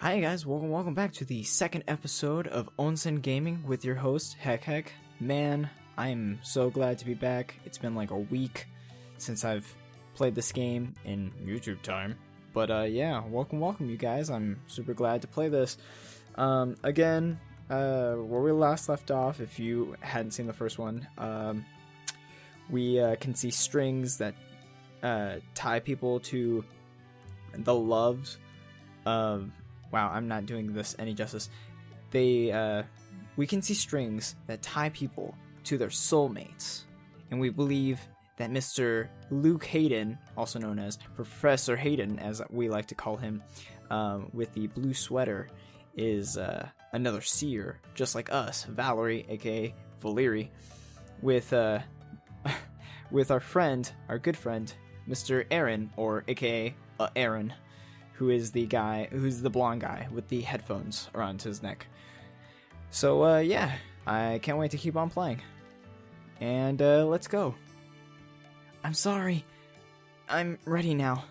Hi guys, welcome back to the second episode of Onsen Gaming with your host, hec-hec. Man, I'm so glad to be back. It's been like a week since I've played this game in YouTube time. But yeah, welcome you guys. I'm super glad to play this. Again, where we last left off, if you hadn't seen the first one, we can see strings that tie people to the loves of... Wow, I'm not doing this any justice. We can see strings that tie people to their soulmates. And we believe that Mr. Luke Hayden, also known as Professor Hayden, as we like to call him, with the blue sweater, is another seer, just like us, Valerie, aka Valeri, with with our good friend, Mr. A-aron, or aka A-aron, who is the blonde guy with the headphones around his neck. So yeah, I can't wait to keep on playing. And let's go. I'm sorry. I'm ready now.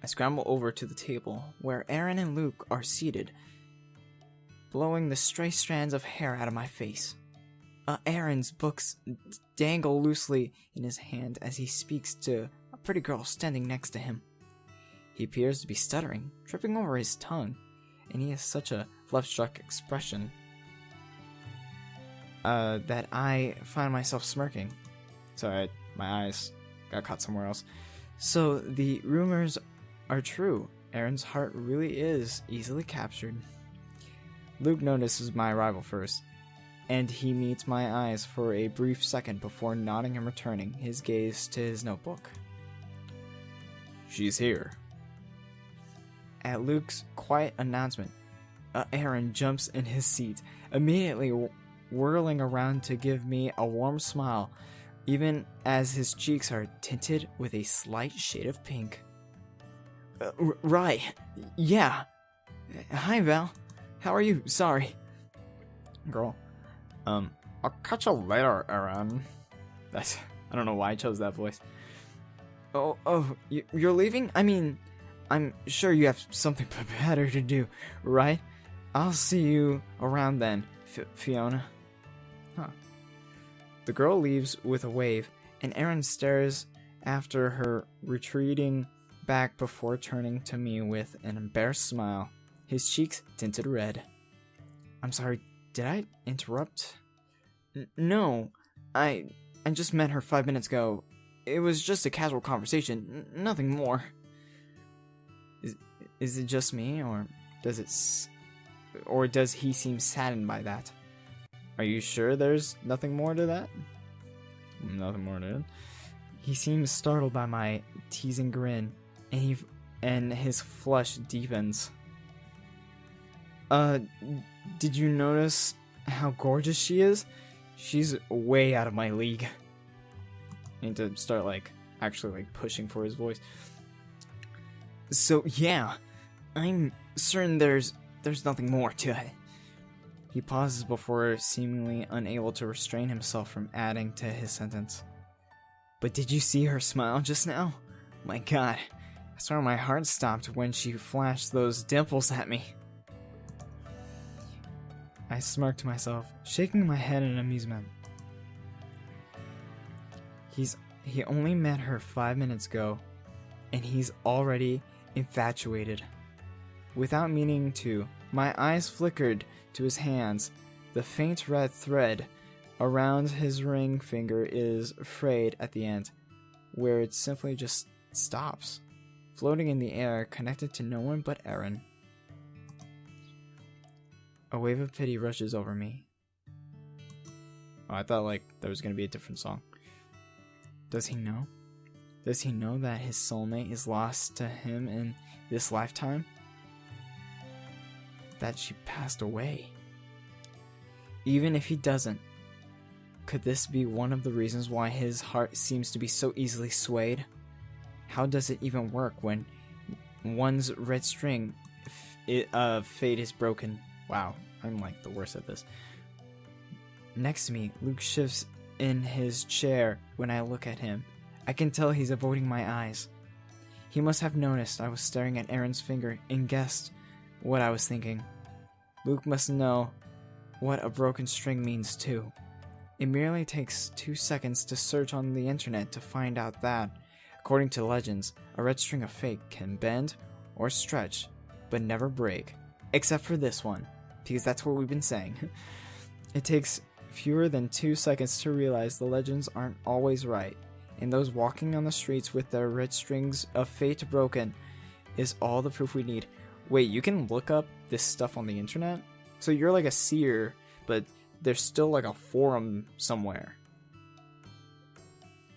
I scramble over to the table where A-aron and Luke are seated, blowing the stray strands of hair out of my face. A-aron's books dangle loosely in his hand as he speaks to a pretty girl standing next to him. He appears to be stuttering, tripping over his tongue, and he has such a love-struck expression that I find myself smirking. Sorry, my eyes got caught somewhere else. So the rumors are true. A-aron's heart really is easily captured. Luke notices my arrival first, and he meets my eyes for a brief second before nodding and returning his gaze to his notebook. She's here. At Luke's quiet announcement, A-aron jumps in his seat, immediately whirling around to give me a warm smile, even as his cheeks are tinted with a slight shade of pink. Right, yeah. Hi, Val. How are you? Sorry. Girl. I'll catch you later, A-aron. I don't know why I chose that voice. Oh, you're leaving? I mean... I'm sure you have something better to do, right? I'll see you around then, Fiona. Huh. The girl leaves with a wave, and A-aron stares after her, retreating back before turning to me with an embarrassed smile, his cheeks tinted red. I'm sorry, did I interrupt? No, I just met her 5 minutes ago. It was just a casual conversation, nothing more. Is it just me, or does he seem saddened by that? Are you sure there's nothing more to that? Nothing more to it. He seems startled by my teasing grin, and his flush deepens. Did you notice how gorgeous she is? She's way out of my league. I need to start actually pushing for his voice. So yeah, I'm certain there's nothing more to it. He pauses before seemingly unable to restrain himself from adding to his sentence. But did you see her smile just now? My god, I swear my heart stopped when she flashed those dimples at me. I smirked to myself, shaking my head in amusement. He only met her 5 minutes ago, and he's already infatuated. Without meaning to, my eyes flickered to his hands. The faint red thread around his ring finger is frayed at the end, where it simply just stops, floating in the air, connected to no one but A-aron. A wave of pity rushes over me. Oh, I thought there was gonna be a different song. Does he know? Does he know that his soulmate is lost to him in this lifetime? That she passed away? Even if he doesn't, could this be one of the reasons why his heart seems to be so easily swayed? How does it even work when one's red string of fate is broken? Wow, I'm the worst at this. Next to me, Luke shifts in his chair when I look at him. I can tell he's avoiding my eyes. He must have noticed I was staring at A-aron's finger and guessed what I was thinking. Luke must know what a broken string means too. It merely takes 2 seconds to search on the internet to find out that, according to legends, a red string of fate can bend or stretch, but never break. Except for this one, because that's what we've been saying. It takes fewer than 2 seconds to realize the legends aren't always right, and those walking on the streets with their red strings of fate broken is all the proof we need. Wait, you can look up this stuff on the internet? So you're like a seer, but there's still like a forum somewhere.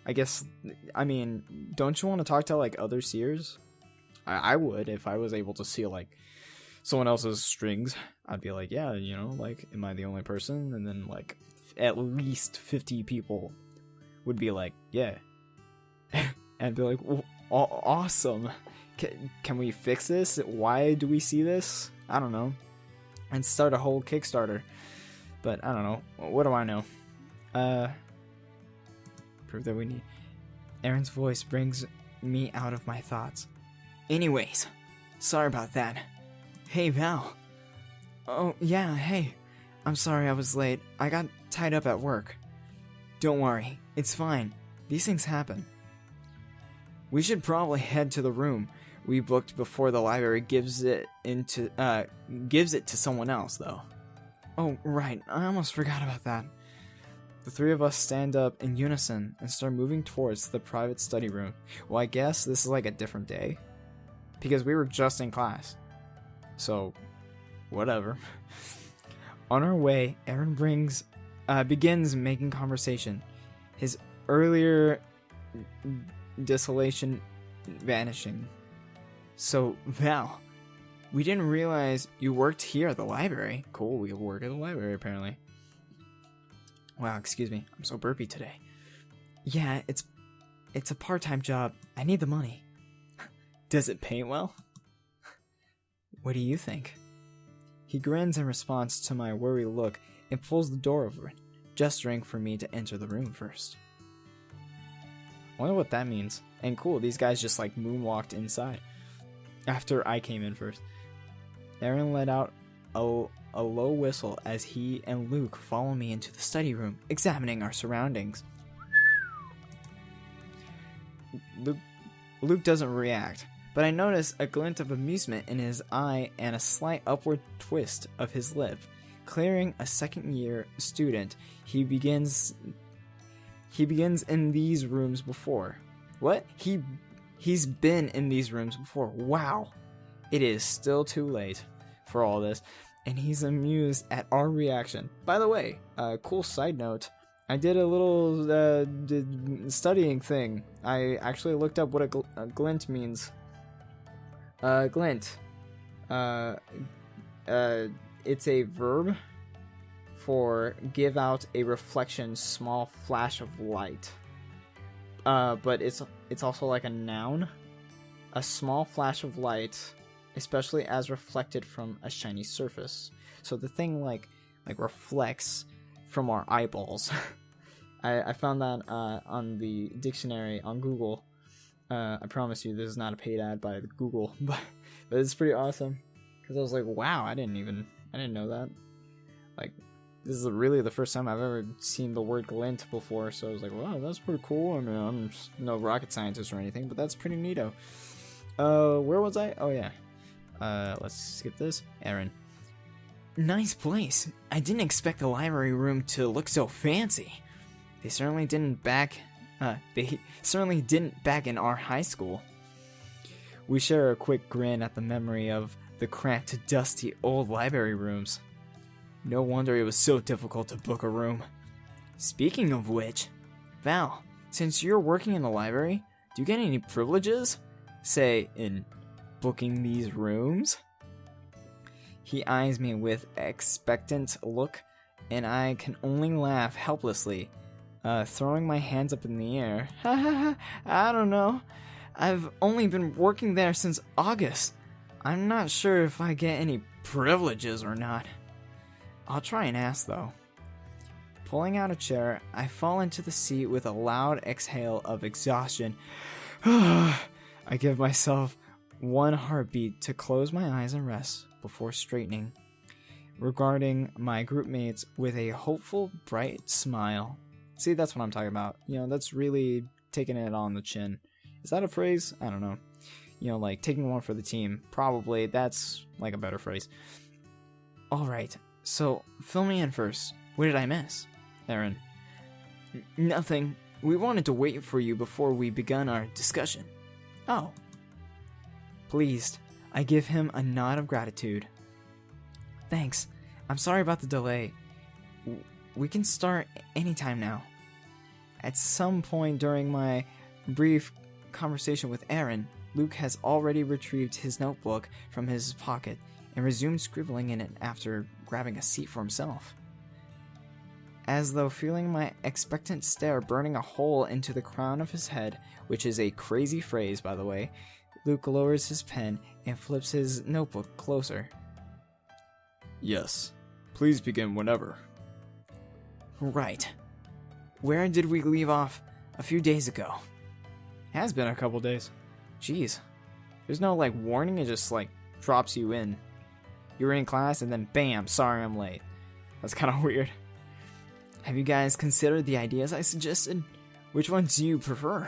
I guess, I mean, don't you want to talk to like other seers? I would if I was able to see like someone else's strings. I'd be like, yeah, you know, like, am I the only person? And then like at least 50 people would be like, yeah. And be like, awesome. Can we fix this? Why do we see this? I don't know. And start a whole Kickstarter. But I don't know. What do I know? Proof that we need. Aaron's voice brings me out of my thoughts. Anyways, sorry about that. Hey, Val. Oh, yeah, hey. I'm sorry I was late. I got tied up at work. Don't worry. It's fine. These things happen. We should probably head to the room we booked before the library gives it to someone else, though. Oh, right. I almost forgot about that. The three of us stand up in unison and start moving towards the private study room. Well, I guess this is like a different day, because we were just in class. So, whatever. On our way, Aaron begins making conversation. His earlier desolation vanishing. So, Val, we didn't realize you worked here at the library. Cool, we work at the library apparently. Wow, excuse me, I'm so burpy today. Yeah, it's a part-time job. I need the money. Does it pay well? What do you think? He grins in response to my worried look and pulls the door open, gesturing for me to enter the room first. I wonder what that means. And cool, these guys just like moonwalked inside after I came in first. Aaron let out a low whistle as he and Luke follow me into the study room, examining our surroundings. Luke doesn't react, but I notice a glint of amusement in his eye and a slight upward twist of his lip. Clearing a second-year student, he begins in these rooms before. What? He's been in these rooms before. Wow. It is still too late for all this, and he's amused at our reaction. By the way, cool side note, I did a little studying thing. I actually looked up what a glint means. Glint. It's a verb for give out a reflection, small flash of light. But it's also like a noun. A small flash of light, especially as reflected from a shiny surface. So the thing like reflects from our eyeballs. I found that on the dictionary on Google. I promise you this is not a paid ad by Google, but it's pretty awesome. Because I was like, wow, I didn't know that. Like, this is really the first time I've ever seen the word glint before, so I was like, wow, that's pretty cool. I mean, I'm no rocket scientist or anything, but that's pretty neato. Where was I? Oh, yeah. Let's skip this. Aaron. Nice place. I didn't expect the library room to look so fancy. They certainly didn't back in our high school. We share a quick grin at the memory of the cramped, dusty old library rooms. No wonder it was so difficult to book a room. Speaking of which, Val, since you're working in the library, do you get any privileges? Say, in booking these rooms? He eyes me with expectant look, and I can only laugh helplessly, throwing my hands up in the air. Ha ha ha, I don't know. I've only been working there since August. I'm not sure if I get any privileges or not. I'll try and ask, though. Pulling out a chair, I fall into the seat with a loud exhale of exhaustion. I give myself one heartbeat to close my eyes and rest before straightening, regarding my group mates with a hopeful, bright smile. See, that's what I'm talking about. You know, that's really taking it on the chin. Is that a phrase? I don't know. You know, like taking one for the team. Probably that's like a better phrase. Alright, so fill me in first. What did I miss? A-aron. Nothing. We wanted to wait for you before we begun our discussion. Oh. Pleased, I give him a nod of gratitude. Thanks. I'm sorry about the delay. We can start anytime now. At some point during my brief conversation with A-aron, Luke has already retrieved his notebook from his pocket and resumed scribbling in it after grabbing a seat for himself. As though feeling my expectant stare burning a hole into the crown of his head, which is a crazy phrase, by the way, Luke lowers his pen and flips his notebook closer. Yes, please begin whenever. Right. Where did we leave off a few days ago? Has been a couple days. Jeez. There's no, like, warning, it just, like, drops you in. You're in class and then bam, sorry I'm late. That's kind of weird. Have you guys considered the ideas I suggested? Which ones do you prefer?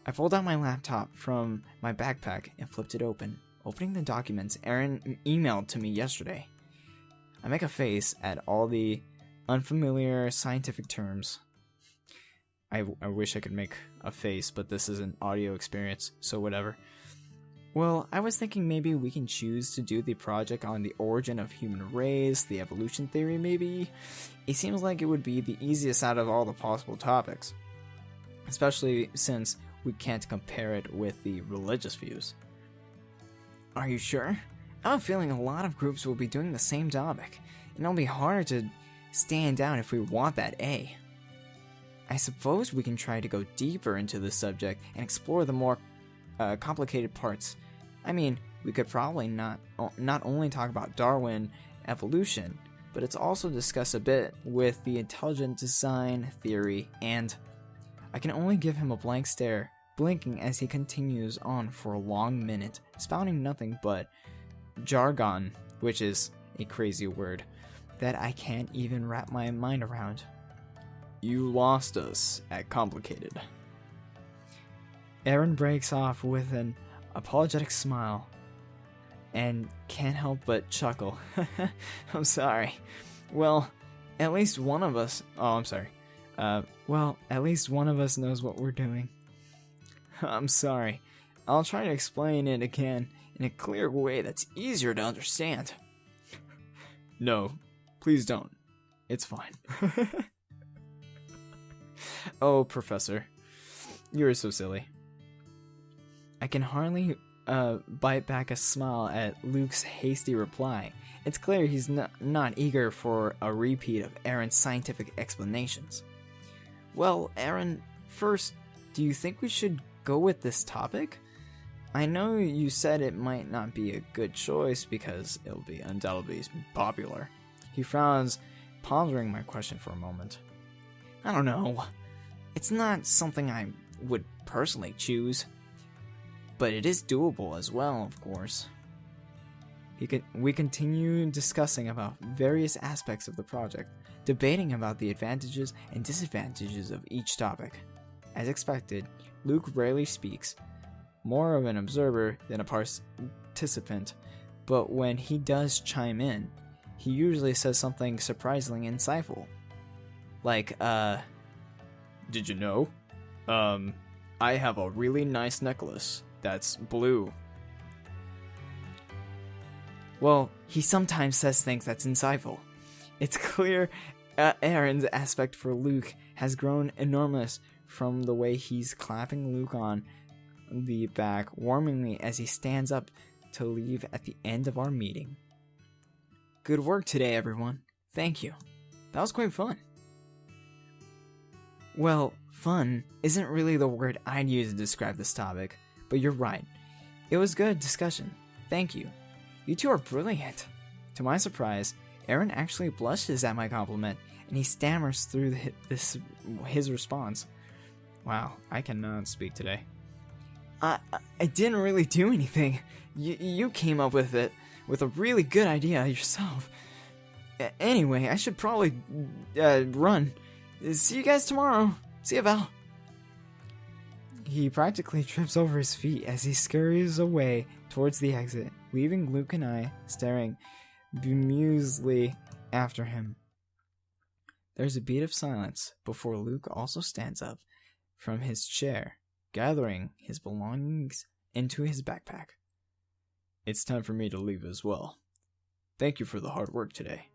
I pulled out my laptop from my backpack and flipped it open, opening the documents A-aron emailed to me yesterday. I make a face at all the unfamiliar scientific terms. I wish I could make a face, but this is an audio experience, so whatever. Well, I was thinking maybe we can choose to do the project on the origin of human race, the evolution theory maybe. It seems like it would be the easiest out of all the possible topics, especially since we can't compare it with the religious views. Are you sure? I have a feeling a lot of groups will be doing the same topic, and it'll be harder to stand out if we want that A. I suppose we can try to go deeper into the subject and explore the more complicated parts. I mean, we could probably not only talk about Darwin evolution, but it's also discuss a bit with the intelligent design theory, and I can only give him a blank stare, blinking as he continues on for a long minute, spouting nothing but jargon, which is a crazy word that I can't even wrap my mind around. You lost us at complicated. A-aron breaks off with an apologetic smile and can't help but chuckle. I'm sorry. Well, at least one of us... Oh, I'm sorry. Well, at least one of us knows what we're doing. I'm sorry. I'll try to explain it again in a clear way that's easier to understand. No, please don't. It's fine. Oh, Professor. You're so silly. I can hardly bite back a smile at Luke's hasty reply. It's clear he's not eager for a repeat of A-aron's scientific explanations. Well, A-aron, first, do you think we should go with this topic? I know you said it might not be a good choice because it'll be undoubtedly popular. He frowns, pondering my question for a moment. I don't know. It's not something I would personally choose, but it is doable as well, of course. We continue discussing about various aspects of the project, debating about the advantages and disadvantages of each topic. As expected, Luke rarely speaks, more of an observer than a participant, but when he does chime in, he usually says something surprisingly insightful. Like, did you know? I have a really nice necklace that's blue. Well, he sometimes says things that's insightful. It's clear A-aron's aspect for Luke has grown enormous from the way he's clapping Luke on the back warmingly as he stands up to leave at the end of our meeting. Good work today, everyone. Thank you. That was quite fun. Well, fun isn't really the word I'd use to describe this topic, but you're right. It was good discussion. Thank you. You two are brilliant. To my surprise, A-aron actually blushes at my compliment, and he stammers through his response. Wow, I cannot speak today. I didn't really do anything. You came up with it, with a really good idea yourself. Anyway, I should probably run. See you guys tomorrow. See ya, Val. He practically trips over his feet as he scurries away towards the exit, leaving Luke and I staring bemusedly after him. There's a beat of silence before Luke also stands up from his chair, gathering his belongings into his backpack. It's time for me to leave as well. Thank you for the hard work today.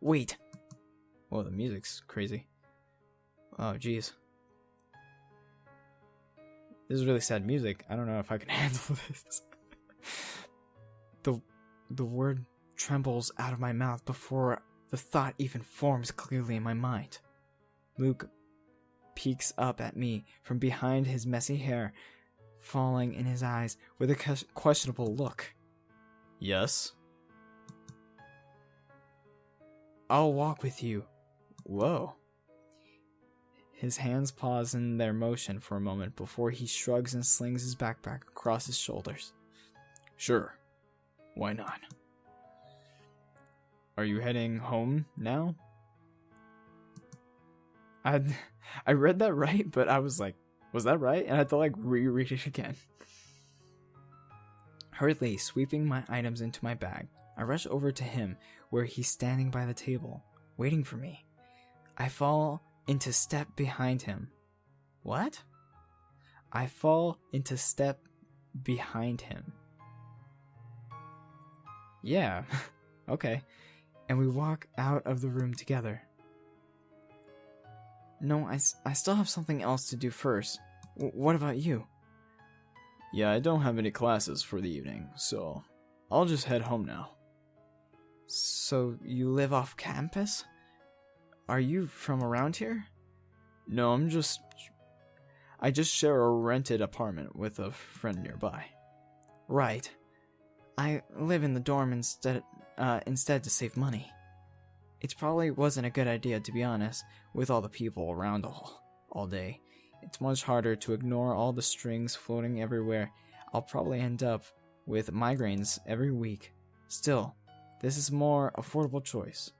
Wait. Whoa, the music's crazy. Oh, jeez. This is really sad music. I don't know if I can handle this. The word trembles out of my mouth before the thought even forms clearly in my mind. Luke peeks up at me from behind his messy hair, falling in his eyes with a questionable look. Yes? I'll walk with you. Whoa. His hands pause in their motion for a moment before he shrugs and slings his backpack across his shoulders. Sure. Why not? Are you heading home now? I read that right, but I was like, was that right? And I had to like reread it again. Hurriedly sweeping my items into my bag, I rush over to him where he's standing by the table, waiting for me. I fall into step behind him. What? I fall into step behind him. Yeah, okay. And we walk out of the room together. No, I still have something else to do first. What about you? Yeah, I don't have any classes for the evening, so I'll just head home now. So you live off campus? Are you from around here? No, I just share a rented apartment with a friend nearby. Right. I live in the dorm instead to save money. It probably wasn't a good idea, to be honest, with all the people around all day. It's much harder to ignore all the strings floating everywhere. I'll probably end up with migraines every week. Still, this is a more affordable choice.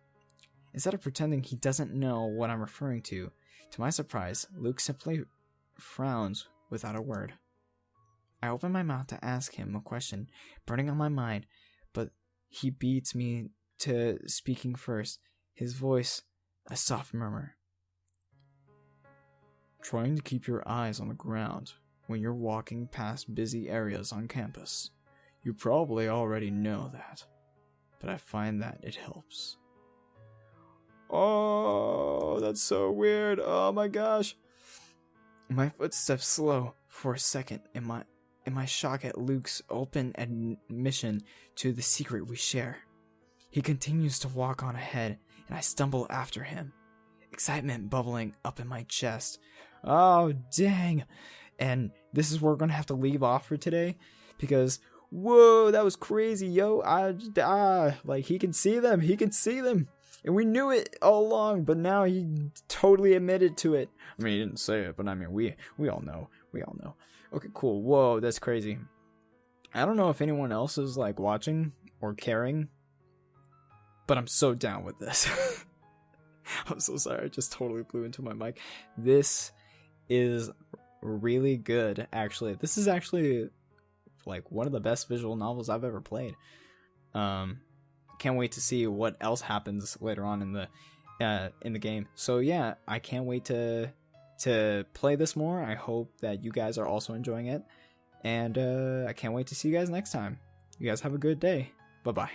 Instead of pretending he doesn't know what I'm referring to my surprise, Luke simply frowns without a word. I open my mouth to ask him a question burning on my mind, but he beats me to speaking first, his voice a soft murmur. Trying to keep your eyes on the ground when you're walking past busy areas on campus. You probably already know that, but I find that it helps. Oh, that's so weird. Oh my gosh. My footsteps slow for a second in my shock at Luke's open admission to the secret we share. He continues to walk on ahead, and I stumble after him, excitement bubbling up in my chest. Oh, dang. And this is where we're going to have to leave off for today, because, whoa, that was crazy, yo. Like, he can see them. And we knew it all along, but now he totally admitted to it. I mean, he didn't say it, but I mean, we all know. Okay, cool. Whoa, that's crazy. I don't know if anyone else is, like, watching or caring, but I'm so down with this. I'm so sorry, I just totally blew into my mic. This is really good, actually. This is actually, like, one of the best visual novels I've ever played. Can't wait to see what else happens later on in the game. So yeah, I can't wait to play this more. I hope that you guys are also enjoying it, and I can't wait to see you guys next time. You guys have a good day. Bye bye.